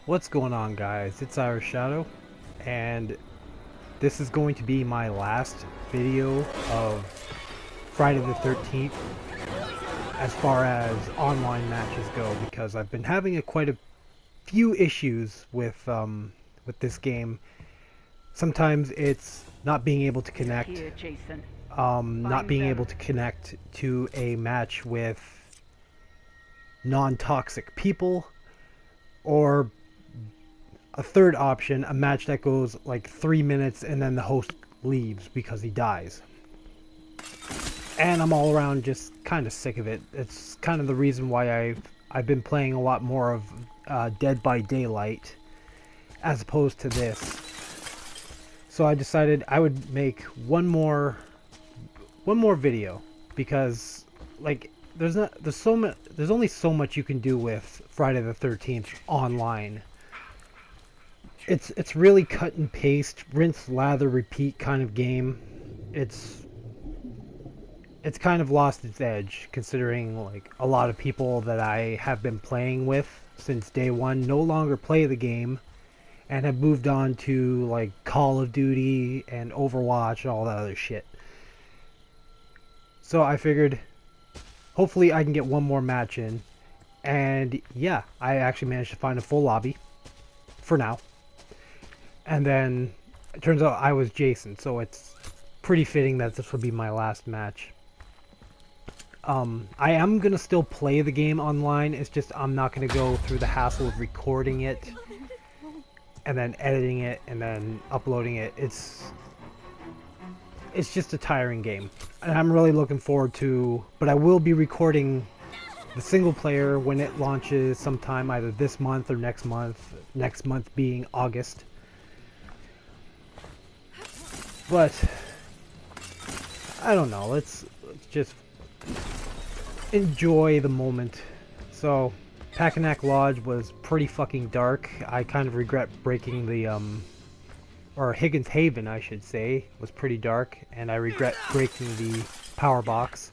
What's going on, guys? It's Irish Shadow, and this is going to be my last video of Friday the 13th as far as online matches go, because I've been having quite a few issues with this game. Sometimes it's not being able to connect, Here, Jason. not Find being them. able to connect to a match with non-toxic people, or a third option, a match that goes like 3 minutes and then the host leaves because he dies. And I'm all around just kind of sick of it. It's kind of the reason why I've been playing a lot more of Dead by Daylight as opposed to this. So I decided I would make one more video, because like there's only so much you can do with Friday the 13th online. It's really cut and paste, rinse, lather, repeat kind of game. It's kind of lost its edge, considering like a lot of people that I have been playing with since day one no longer play the game and have moved on to like Call of Duty and Overwatch and all that other shit. So I figured hopefully I can get one more match in, and yeah, I actually managed to find a full lobby for now. And then it turns out I was Jason, so it's pretty fitting that this would be my last match. I am going to still play the game online, it's just I'm not going to go through the hassle of recording it, and then editing it, and then uploading it. It's just a tiring game. And I'm really looking forward to, but I will be recording the single player when it launches sometime either this month or next month being August. But I don't know, let's just enjoy the moment. So Packanack Lodge was pretty fucking dark. I kind of regret breaking the or Higgins Haven, I should say, was pretty dark, and I regret breaking the power box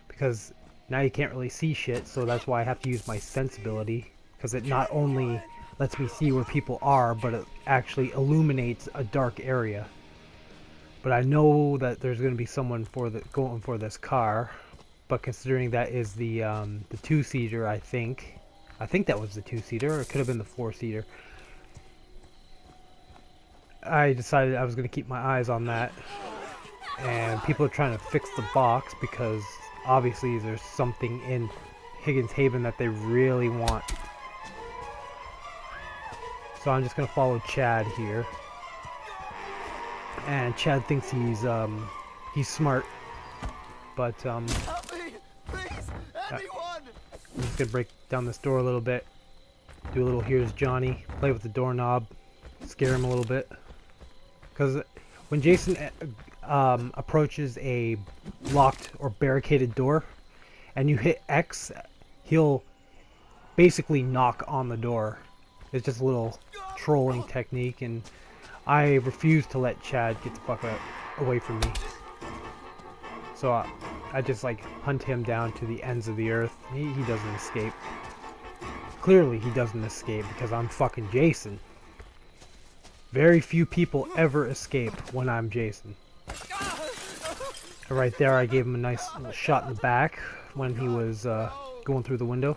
because now you can't really see shit, so that's why I have to use my sensibility, because it not only lets me see where people are, but it actually illuminates a dark area. But I know that there's going to be someone going for this car. But considering that is the two-seater, I think that was the two-seater, or it could have been the four-seater. I decided I was going to keep my eyes on that. And people are trying to fix the box because obviously there's something in Higgins Haven that they really want. So I'm just going to follow Chad here. And Chad thinks he's smart, but Help me! Please! Anyone! I'm just gonna break down this door a little bit, do a little "Here's Johnny," play with the doorknob, scare him a little bit. Because when Jason approaches a locked or barricaded door, and you hit X, he'll basically knock on the door. It's just a little trolling technique, and I refuse to let Chad get the fuck away from me. So I just like hunt him down to the ends of the earth. He doesn't escape. Clearly he doesn't escape because I'm fucking Jason. Very few people ever escape when I'm Jason. Right there I gave him a nice little shot in the back when he was going through the window.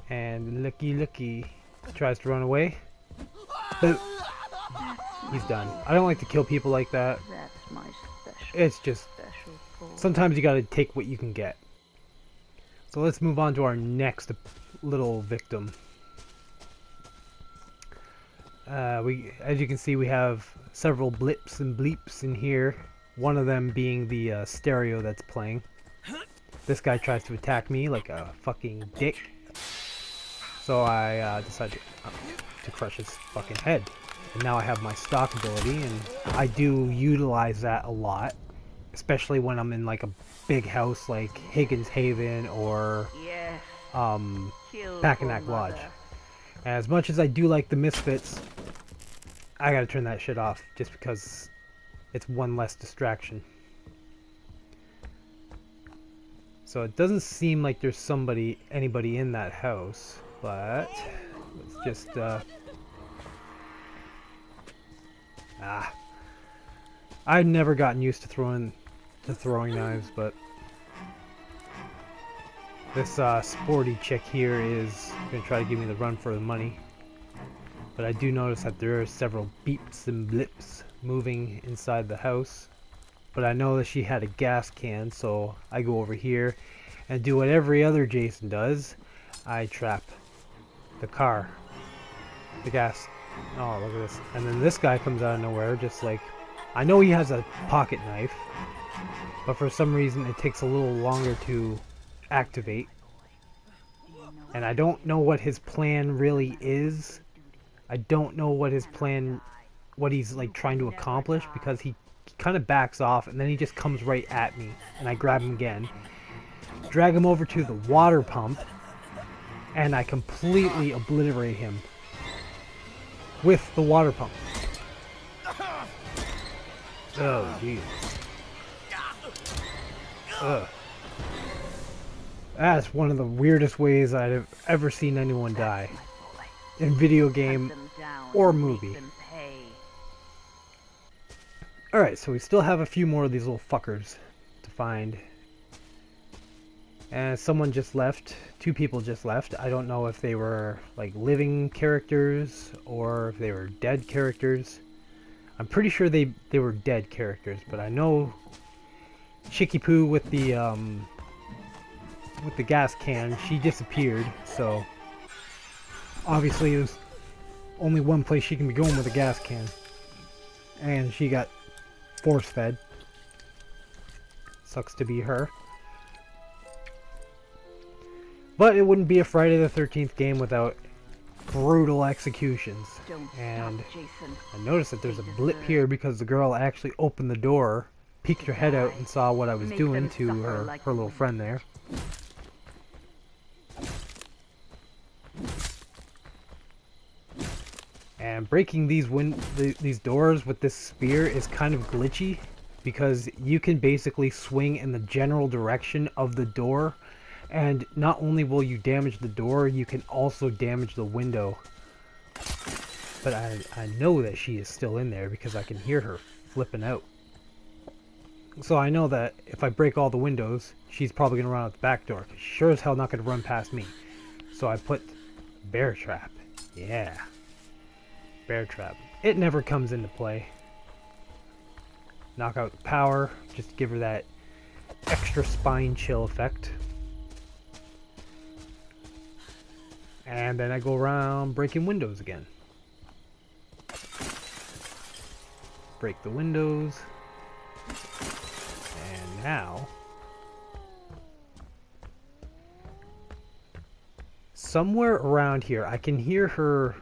And looky, tries to run away. But he's done. I don't like to kill people like that. That's my special. It's just Special force. sometimes you gotta take what you can get. So let's move on to our next little victim. As you can see, we have several blips and bleeps in here. One of them being the stereo that's playing. This guy tries to attack me like a fucking dick. So I decided to crush his fucking head. And now I have my stock ability, and I do utilize that a lot, especially when I'm in like a big house like Higgins Haven or Yes. Kill Packanack for Lodge. mother. As much as I do like the Misfits, I gotta turn that shit off just because it's one less distraction. So it doesn't seem like there's anybody in that house, but let's just I've never gotten used to throwing knives, but this sporty chick here is gonna try to give me the run for the money. But I do notice that there are several beeps and blips moving inside the house. But I know that she had a gas can, so I go over here and do what every other Jason does. I trap the car. The gas. Oh, look at this. And then this guy comes out of nowhere, just like... I know he has a pocket knife, but for some reason it takes a little longer to activate. And I don't know what his plan really is. I don't know what his plan... what he's like trying to accomplish, because he kind of backs off and then he just comes right at me and I grab him again, drag him over to the water pump, and I completely obliterate him with the water pump. Oh jeez. Ugh. That's one of the weirdest ways I've ever seen anyone die in video game or movie. Alright, so we still have a few more of these little fuckers to find. And someone just left. 2 people just left. I don't know if they were like living characters or if they were dead characters. I'm pretty sure they were dead characters, but I know Chicky Poo with the gas can, she disappeared, so obviously there's only one place she can be going with a gas can. And she got force fed. Sucks to be her. But it wouldn't be a Friday the 13th game without brutal executions. And I noticed that there's a blip here because the girl actually opened the door, peeked her head out and saw what I was doing to her little friend there. And breaking these doors with this spear is kind of glitchy, because you can basically swing in the general direction of the door, and not only will you damage the door, you can also damage the window. But I know that she is still in there because I can hear her flipping out. So I know that if I break all the windows, she's probably going to run out the back door. She's sure as hell not going to run past me. So I put bear trap. Yeah. Bear trap. It never comes into play. Knock out the power, just to give her that extra spine chill effect. And then I go around breaking windows again. Break the windows. And now, somewhere around here, I can hear her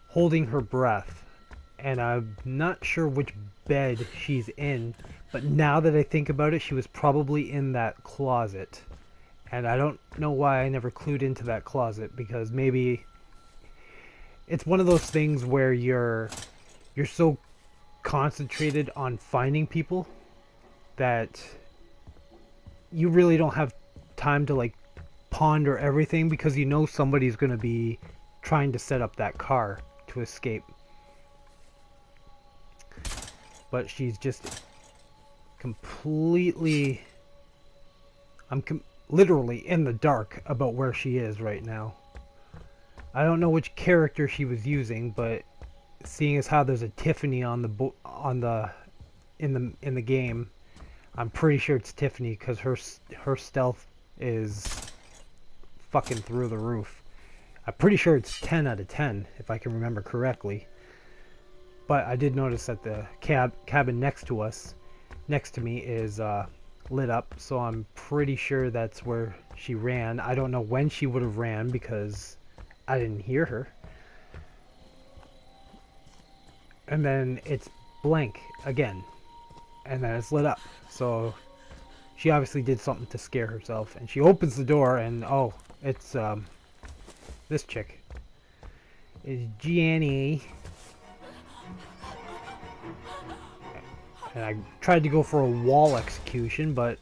holding her breath, and I'm not sure which bed she's in, but now that I think about it, she was probably in that closet. And I don't know why I never clued into that closet, because maybe it's one of those things where you're so concentrated on finding people that you really don't have time to like ponder everything, because you know somebody's going to be trying to set up that car to escape. But she's just completely... literally in the dark about where she is right now. I don't know which character she was using, but seeing as how there's a Tiffany on the in the game, I'm pretty sure it's Tiffany, because her stealth is fucking through the roof. I'm pretty sure it's 10 out of 10 if I can remember correctly. But I did notice that the cabin next to me is lit up, so I'm pretty sure that's where she ran. I don't know when she would have ran because I didn't hear her. And then it's blank again, and then it's lit up, so she obviously did something to scare herself. And she opens the door, and oh, it's this chick is Gianni. And I tried to go for a wall execution, but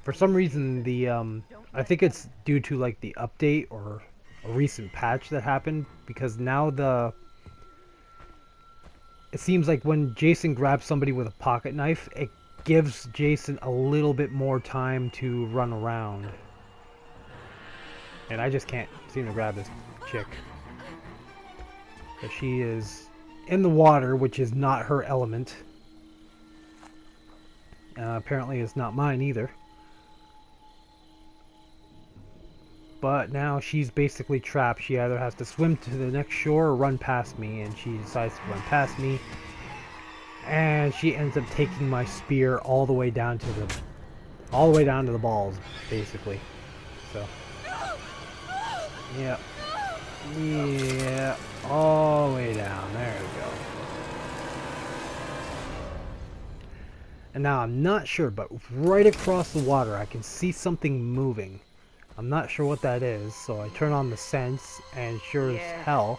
For some reason, the I think it's due to like the update or a recent patch that happened, because now it seems like when Jason grabs somebody with a pocket knife, it gives Jason a little bit more time to run around. And I just can't seem to grab this chick. But she is in the water, which is not her element. Apparently it's not mine either. But now she's basically trapped. She either has to swim to the next shore or run past me, and she decides to run past me. And she ends up taking my spear all the way down to the balls, basically. So yeah. Yeah, all the way down. There we go. And now I'm not sure, but right across the water I can see something moving. I'm not sure what that is, so I turn on the sense, and sure as hell,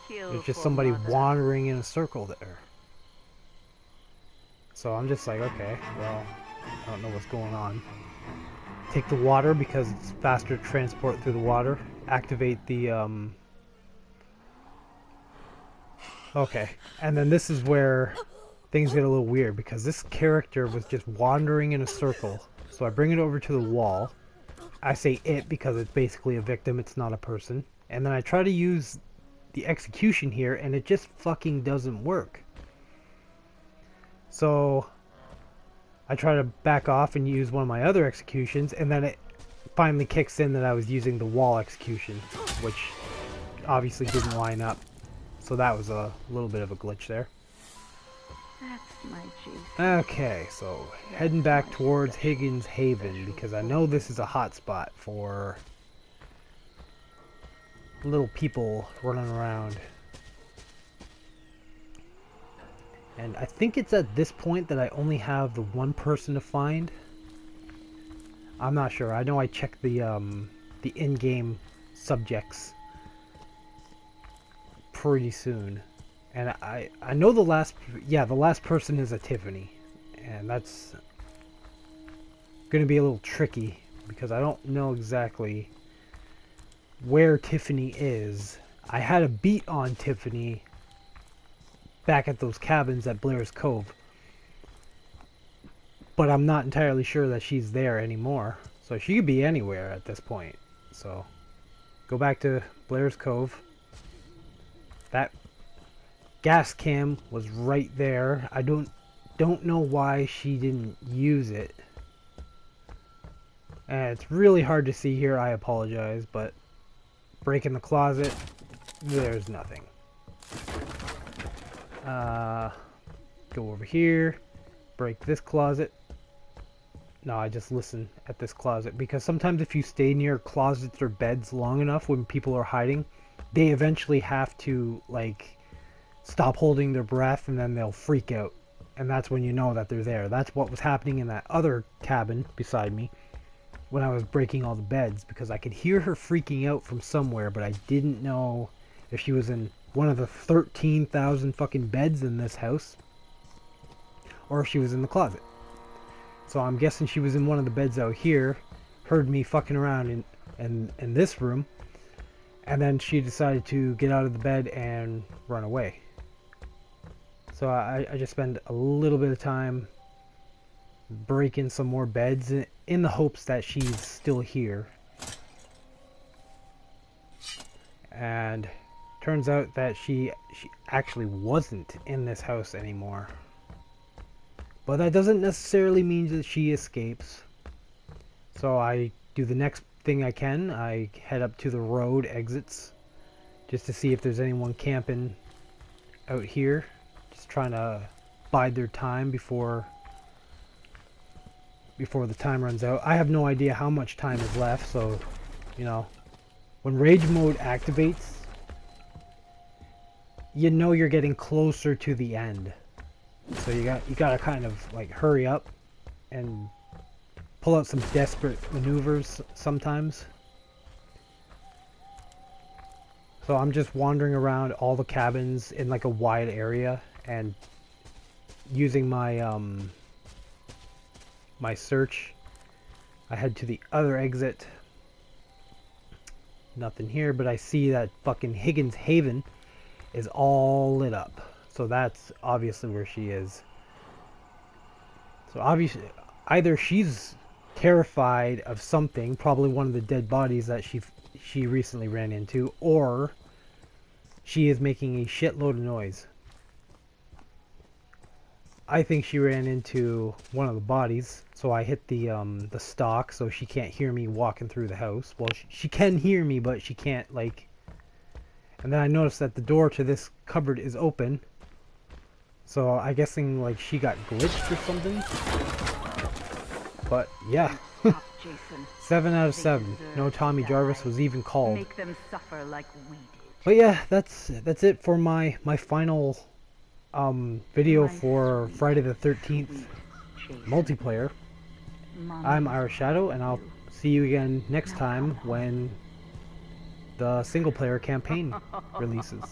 Kill there's just for somebody mother. wandering in a circle there. So I'm just like, okay, well, I don't know what's going on. Take the water because it's faster to transport through the water. Activate the, Okay, and then this is where things get a little weird, because this character was just wandering in a circle. So I bring it over to the wall. I say it because it's basically a victim, it's not a person. And then I try to use the execution here, and it just fucking doesn't work. So I try to back off and use one of my other executions, and then it finally kicks in that I was using the wall execution, which obviously didn't line up. So that was a little bit of a glitch there. That's my Jason. Okay, so heading back towards Higgins Haven, because I know this is a hot spot for little people running around. And I think it's at this point that I only have the one person to find. I'm not sure. I know I checked the in-game subjects pretty soon. And I know the last person is a Tiffany. And that's going to be a little tricky, because I don't know exactly where Tiffany is. I had a beat on Tiffany back at those cabins at Blair's Cove, but I'm not entirely sure that she's there anymore. So she could be anywhere at this point. So go back to Blair's Cove. That gas cam was right there. I don't know why she didn't use it. And it's really hard to see here. I apologize, but break in the closet, there's nothing. Go over here, break this closet. No, I just listen at this closet, because sometimes if you stay near closets or beds long enough when people are hiding, they eventually have to like stop holding their breath, and then they'll freak out, and that's when you know that they're there. That's what was happening in that other cabin beside me when I was breaking all the beds, because I could hear her freaking out from somewhere, but I didn't know if she was in one of the 13,000 fucking beds in this house, or if she was in the closet. So I'm guessing she was in one of the beds out here, heard me fucking around in this room, and then she decided to get out of the bed and run away. So I just spend a little bit of time breaking some more beds in the hopes that she's still here. And turns out that she actually wasn't in this house anymore. But that doesn't necessarily mean that she escapes. So I do the next thing I can. I head up to the road exits just to see if there's anyone camping out here, just trying to bide their time before the time runs out. I have no idea how much time is left, so you know, when rage mode activates, you know you're getting closer to the end. So you gotta kind of like hurry up and pull out some desperate maneuvers sometimes. So I'm just wandering around all the cabins in like a wide area and using my my search I head to the other exit. Nothing here, but I see that fucking Higgins Haven is all lit up. So that's obviously where she is. So obviously, either she's terrified of something, probably one of the dead bodies that she recently ran into, or she is making a shitload of noise. I think she ran into one of the bodies, so I hit the stock so she can't hear me walking through the house. Well, she can hear me, but she can't, like... And then I noticed that the door to this cupboard is open. So I'm guessing, like, she got glitched or something. But, yeah. Stop, Jason. 7 out of They 7. deserve No to Tommy Jarvis die. was even called. Make them suffer like we did. But yeah, that's it for my final video My for sweet, Friday the 13th sweet Jason. multiplayer. Mommy I'm Irish Shadow, and I'll loves you. see you again next Now time come home. when the single player campaign releases.